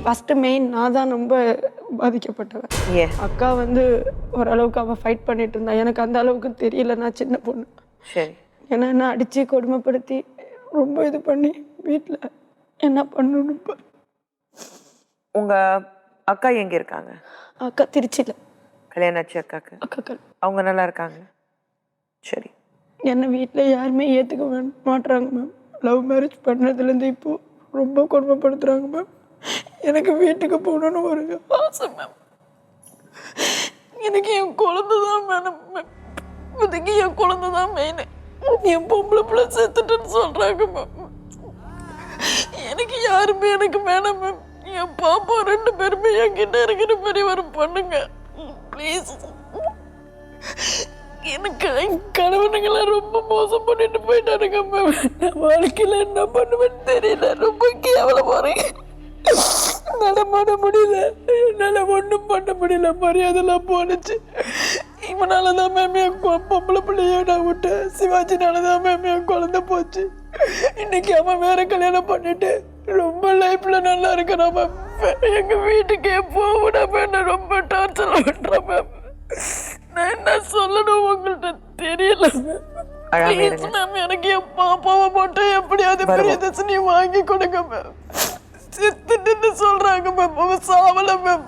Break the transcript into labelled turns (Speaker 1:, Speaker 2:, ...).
Speaker 1: First main நான் தான் ரொம்ப பாதிக்கப்பட்டவன்.
Speaker 2: ஏன்?
Speaker 1: அக்கா வந்து ஓரளவுக்கு அவள் ஃபைட் பண்ணிட்டு இருந்தா. எனக்கு அந்த அளவுக்கு தெரியல, நான் சின்ன பொண்ணு.
Speaker 2: சரி.
Speaker 1: ஏன்னா என்ன அடித்து கொடுமைப்படுத்தி ரொம்ப இது பண்ணி வீட்டில் என்ன பண்ணணும். இப்போ
Speaker 2: உங்க அக்கா எங்க இருக்காங்க?
Speaker 1: அக்கா திருச்சியில்.
Speaker 2: கல்யாணம் ஆச்சு அக்காக்கு?
Speaker 1: அக்காக்கள்
Speaker 2: அவங்க நல்லா இருக்காங்க? சரி.
Speaker 1: என்னை வீட்டில் யாருமே ஏற்றுக்க மாட்டுறாங்க மேம். லவ் மேரேஜ் பண்ணதுலேருந்து இப்போது ரொம்ப கொடுமைப்படுத்துகிறாங்க மேம். எனக்கு வீட்டுக்கு போகணுன்னு ஒரு ஆசை மேம். எனக்கு என் குழந்தை தான் வேணும் மேம். இப்போதைக்கு என் குழந்தை தான் மெயின். என் பொம்பளை பிள்ளை செத்துட்டுன்னு சொல்கிறாங்க மேம். எனக்கு யாருமே எனக்கு வேணாம் மேம். என் பாப்பா 2 பேருமே என்கிட்ட இருக்கிற மாதிரி ஒரு பண்ணுங்க ப்ளீஸ். எனக்கு கணவனுங்களாம் ரொம்ப மோசம் பண்ணிட்டு போயிட்டானுங்க மேம். நான் வாழ்க்கையில் என்ன பண்ணுவேன்னு தெரியல. ரொம்ப கேவலமாக நடமாட முடியல, என்னால் ஒன்றும் பண்ண முடியல. மரியாதைலாம் போனுச்சு. இவனால தான் மேம் என் பொம்பளை பிள்ளைய நான் விட்டேன். சிவாஜினால தான் மேம் என் குழந்தை போச்சு. இன்னைக்கு அவன் வேற கல்யாணம் பண்ணிட்டு ரொம்ப லைஃப்ல நல்லா இருக்கிறான் மேம். எங்க வீட்டுக்கே போவிடாம என்ன ரொம்ப டார்ச்சர் பண்றான் மேம். நான் என்ன சொல்லணும் உங்கள்கிட்ட தெரியல மேம். ப்ளீஸ் மேம், எனக்கு என் பாப்பாவை மட்டும் எப்படியாவது பிரியதர்ஷினி வாங்கி கொடுங்க மேம். செத்துட்டுன்னு சொல்றாங்க மேம். அவன் சாவல மேம்.